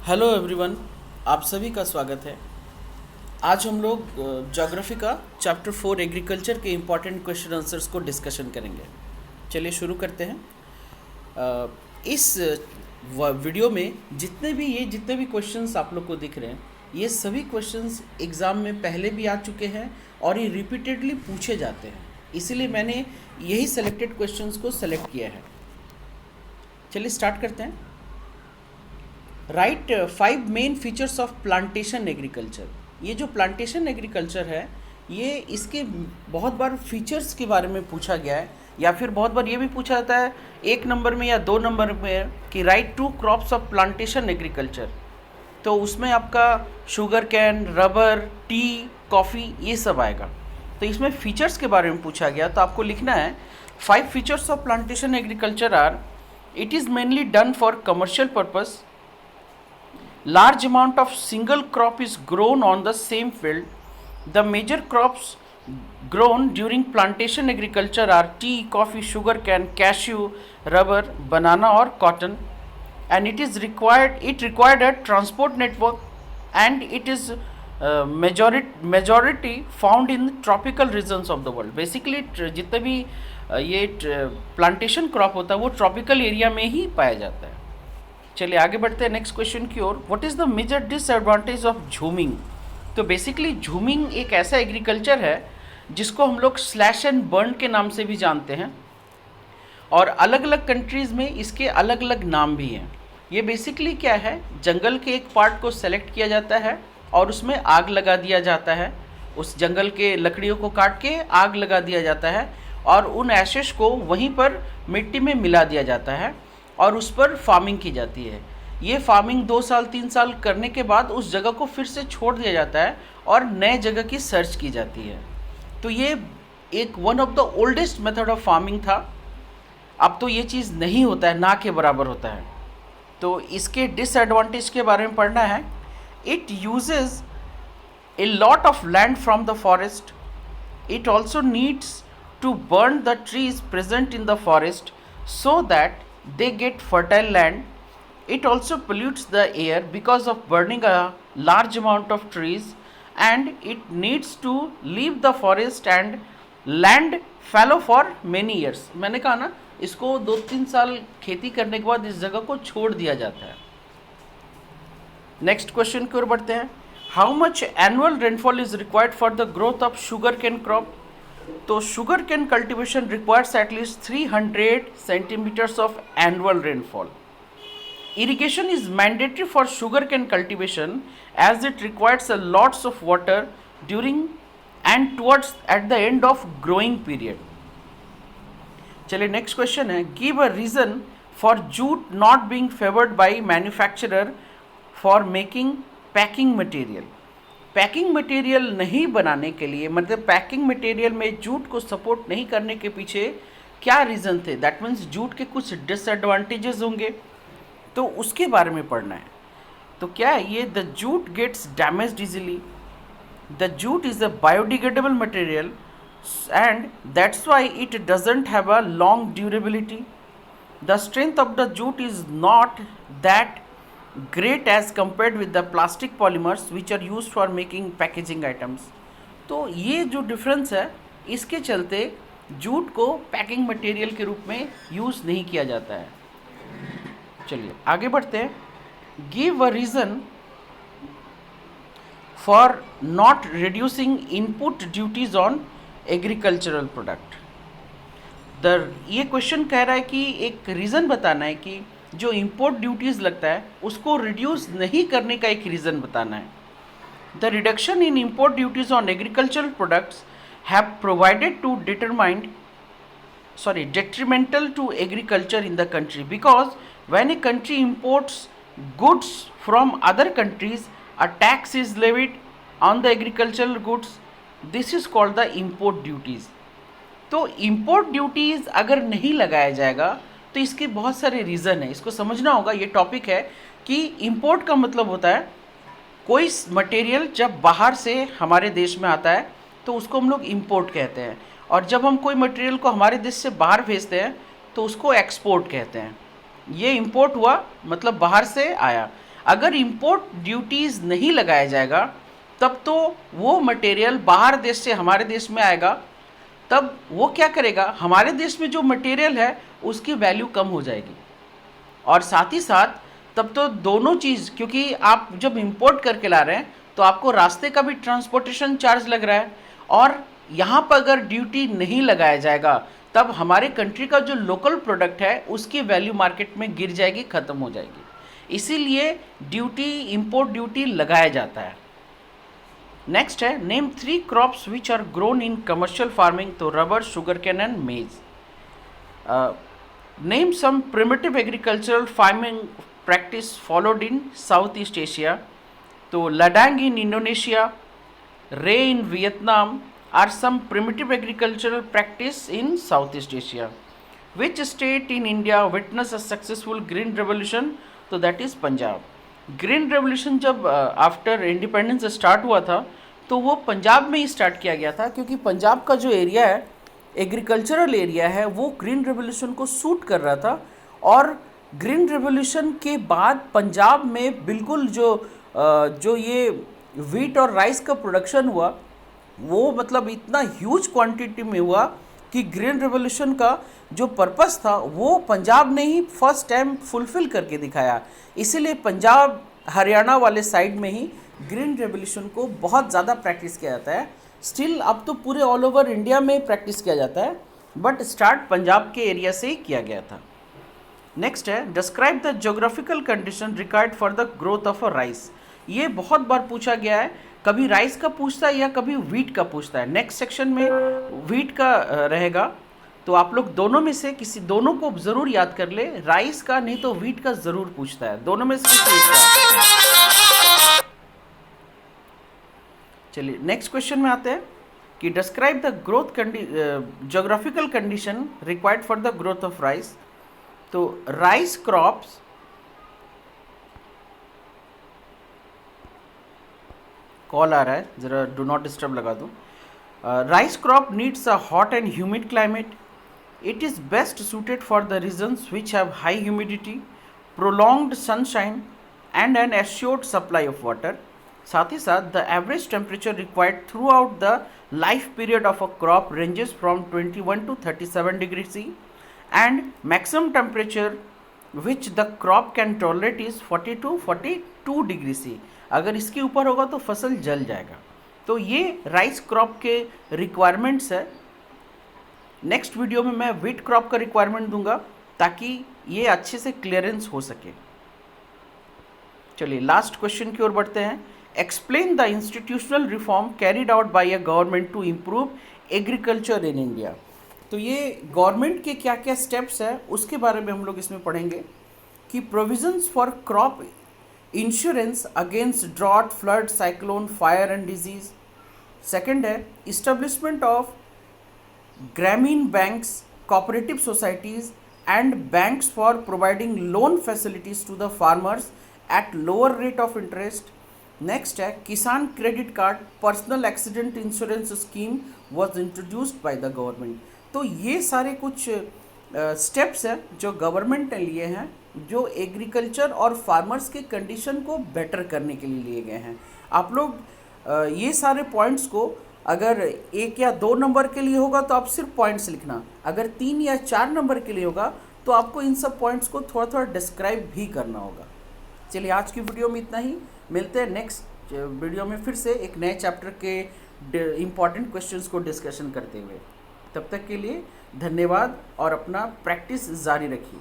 Hello everyone, आप सभी का स्वागत है। आज हम लोग ज्योग्राफी का चैप्टर 4 एग्रीकल्चर के इम्पॉर्टेंट क्वेश्चन आंसर्स को डिस्कशन करेंगे। चलिए शुरू करते हैं। इस वीडियो में जितने भी क्वेश्चंस आप लोग को दिख रहे हैं, ये सभी क्वेश्चंस एग्ज़ाम में पहले भी आ चुके हैं और ये रिपीटेडली पूछे जाते हैं। इसीलिए मैंने यही सेलेक्टेड क्वेश्चंस को सेलेक्ट किया है। चलिए स्टार्ट करते हैं। Right 5 main features of plantation agriculture. ये जो प्लांटेशन एग्रीकल्चर है, ये इसके बहुत बार फीचर्स के बारे में पूछा गया है, या फिर बहुत बार ये भी पूछा जाता है 1 नंबर में या 2 नंबर में कि right 2 crops of plantation agriculture. तो उसमें आपका sugar cane, rubber, T, coffee ये सब आएगा। तो इसमें फीचर्स के बारे में पूछा गया, तो आपको लिखना है 5 features of plantation agriculture are: it is mainly done for commercial purpose, large amount of single crop is grown on the same field. The major crops grown during plantation agriculture are tea, coffee, sugar cane, cashew, rubber, banana or cotton. And it required a transport network, and it is majority found in tropical regions of the world. Basically जितने भी ये plantation crop होता है वो tropical area में ही पाया जाता है। चलिए आगे बढ़ते हैं नेक्स्ट क्वेश्चन की ओर। What is the major disadvantage of jhooming? तो बेसिकली झूमिंग एक ऐसा एग्रीकल्चर है जिसको हम लोग स्लैश एंड बर्न के नाम से भी जानते हैं, और अलग अलग कंट्रीज़ में इसके अलग अलग नाम भी हैं। ये बेसिकली क्या है, जंगल के एक पार्ट को सेलेक्ट किया जाता है और उसमें आग लगा दिया जाता है। उस जंगल के लकड़ियों को काट के आग लगा दिया जाता है और उन एशेस को वहीं पर मिट्टी में मिला दिया जाता है और उस पर फार्मिंग की जाती है। ये फार्मिंग 2 साल 3 साल करने के बाद उस जगह को फिर से छोड़ दिया जाता है और नए जगह की सर्च की जाती है। तो ये एक one of the oldest method of farming था। अब तो ये चीज़ नहीं होता है, ना के बराबर होता है। तो इसके डिसएडवांटेज के बारे में पढ़ना है। It uses a lot of land from the forest. It also needs to burn the trees present in the forest so that they get fertile land. It also pollutes the air because of burning a large amount of trees, and it needs to leave the forest and land fallow for many years. मैंने कहा ना, इसको 2-3 साल खेती करने के बाद इस जगह को छोड़ दिया जाता है। नेक्स्ट क्वेश्चन की ओर बढ़ते हैं। How much annual rainfall is required for the growth of sugar cane crop? तो sugar cane cultivation requires at least 300 centimetres of annual rainfall. Irrigation is mandatory for sugarcane cultivation as it requires a lots of water during and towards at the end of growing period. चलिए next question है, give a reason for jute not being favoured by manufacturer for making packing material. Packing material नहीं बनाने के लिए, मतलब packing material में jute को support नहीं करने के पीछे क्या रीज़न थे? दैट मीन्स जूट के कुछ डिसएडवांटेजेस होंगे, तो उसके बारे में पढ़ना है। तो क्या है ये? The jute gets damaged easily. The jute is a biodegradable material and that's why it doesn't have a long durability. The strength of the jute is not that great as compared with the plastic polymers which are used for making packaging items. तो ये जो difference है, इसके चलते jute को packing material के रूप में यूज़ नहीं किया जाता है। चलिए आगे बढ़ते हैं। Give a reason for not reducing input duties on agricultural product. ये क्वेश्चन कह रहा है कि एक रीज़न बताना है कि जो इंपोर्ट ड्यूटीज़ लगता है उसको रिड्यूस नहीं करने का एक रीज़न बताना है. The reduction in import duties on agricultural products have provided to detrimental to agriculture in the country, because when a country imports goods from other countries, a tax is levied on the agricultural goods. This is called the import duties. तो import duties अगर नहीं लगाया जाएगा तो इसके बहुत सारे reason है, इसको समझना होगा। ये टॉपिक है कि इम्पोर्ट का मतलब होता है कोई मटेरियल जब बाहर से हमारे देश में आता है तो उसको हम लोग इम्पोर्ट कहते हैं, और जब हम कोई मटेरियल को हमारे देश से बाहर भेजते हैं तो उसको एक्सपोर्ट कहते हैं। ये इम्पोर्ट हुआ मतलब बाहर से आया। अगर इंपोर्ट ड्यूटीज़ नहीं लगाया जाएगा तब तो वो मटेरियल बाहर देश से हमारे देश में आएगा, तब वो क्या करेगा, हमारे देश में जो मटेरियल है उसकी वैल्यू कम हो जाएगी। और साथ ही साथ तब तो दोनों चीज़, क्योंकि आप जब इंपोर्ट करके ला रहे हैं तो आपको रास्ते का भी ट्रांसपोर्टेशन चार्ज लग रहा है, और यहाँ पर अगर ड्यूटी नहीं लगाया जाएगा तब हमारे कंट्री का जो लोकल प्रोडक्ट है उसकी वैल्यू मार्केट में गिर जाएगी, ख़त्म हो जाएगी। इसीलिए ड्यूटी, इंपोर्ट ड्यूटी लगाया जाता है। नेक्स्ट है, name 3 crops which are grown in commercial farming, तो rubber, sugar cane and maize. Name some primitive agricultural farming practice followed in south east Asia, तो ladang in Indonesia, ray in Vietnam are some primitive agricultural practice in south east Asia. Which state in India witness a successful green revolution, तो that is Punjab. Green revolution जब after independence start हुआ था तो वो पंजाब में ही start किया गया था, क्योंकि पंजाब का जो एरिया है, एग्रीकल्चरल एरिया है, वो ग्रीन रेवोल्यूशन को सूट कर रहा था। और ग्रीन रेवोल्यूशन के बाद पंजाब में बिल्कुल जो ये वीट और राइस का प्रोडक्शन हुआ वो मतलब इतना ह्यूज क्वांटिटी में हुआ कि ग्रीन रेवोल्यूशन का जो पर्पस था वो पंजाब ने ही फर्स्ट टाइम फुलफिल करके दिखाया। इसीलिए पंजाब, हरियाणा वाले साइड में ही ग्रीन रेवोल्यूशन को बहुत ज़्यादा प्रैक्टिस किया जाता है। स्टिल अब तो पूरे ऑल ओवर इंडिया में प्रैक्टिस किया जाता है, बट स्टार्ट पंजाब के एरिया से ही किया गया था। नेक्स्ट है, describe the geographical condition required for the growth of a rice. ये बहुत बार पूछा गया है, कभी राइस का पूछता है या कभी वीट का पूछता है। नेक्स्ट सेक्शन में वीट का रहेगा, तो आप लोग दोनों में से किसी, दोनों को ज़रूर याद कर ले, राइस का नहीं तो वीट का ज़रूर पूछता है, दोनों में से किसी एक का। चलिए नेक्स्ट क्वेश्चन में आते हैं कि describe the growth geographical condition required for the growth of rice. तो राइस क्रॉप्स, कॉल आ रहा है, ज़रा डू नॉट डिस्टर्ब लगा दूँ। Rice crop needs a hot and humid climate. It is best suited for the regions which have high humidity, prolonged sunshine and an assured supply of water. साथ ही साथ the average temperature required throughout the life period of a crop ranges from 21 to 37 degrees C and maximum temperature which the crop can tolerate is 40 to 42 degrees C. अगर इसके ऊपर होगा तो फसल जल जाएगा। तो ये राइस क्रॉप के रिक्वायरमेंट्स है। नेक्स्ट वीडियो में मैं वीट क्रॉप का रिक्वायरमेंट दूंगा ताकि ये अच्छे से क्लियरेंस हो सके। चलिए लास्ट क्वेश्चन की ओर बढ़ते हैं। Explain the institutional reform carried out by a government to improve agriculture in India. तो ये गवर्नमेंट के क्या क्या स्टेप्स है उसके बारे में हम लोग इसमें पढ़ेंगे कि provisions for crop insurance against drought, flood, cyclone, fire and disease. Second है establishment of Grameen banks, cooperative societies and banks for providing loan facilities to the farmers at lower rate of interest. Next है किसान credit card, personal accident insurance scheme was introduced by the government. तो ये सारे कुछ steps हैं जो government ने लिए हैं, जो एग्रीकल्चर और फार्मर्स के कंडीशन को बेटर करने के लिए लिए गए हैं। आप लोग ये सारे पॉइंट्स को अगर 1 या 2 नंबर के लिए होगा तो आप सिर्फ पॉइंट्स लिखना, अगर 3 या 4 नंबर के लिए होगा तो आपको इन सब पॉइंट्स को थोड़ा थोड़ा डिस्क्राइब भी करना होगा। चलिए आज की वीडियो में इतना ही, मिलते हैं नेक्स्ट वीडियो में फिर से एक नए चैप्टर के इम्पॉर्टेंट क्वेश्चंस को डिस्कशन करते हुए। तब तक के लिए धन्यवाद और अपना प्रैक्टिस जारी रखिए।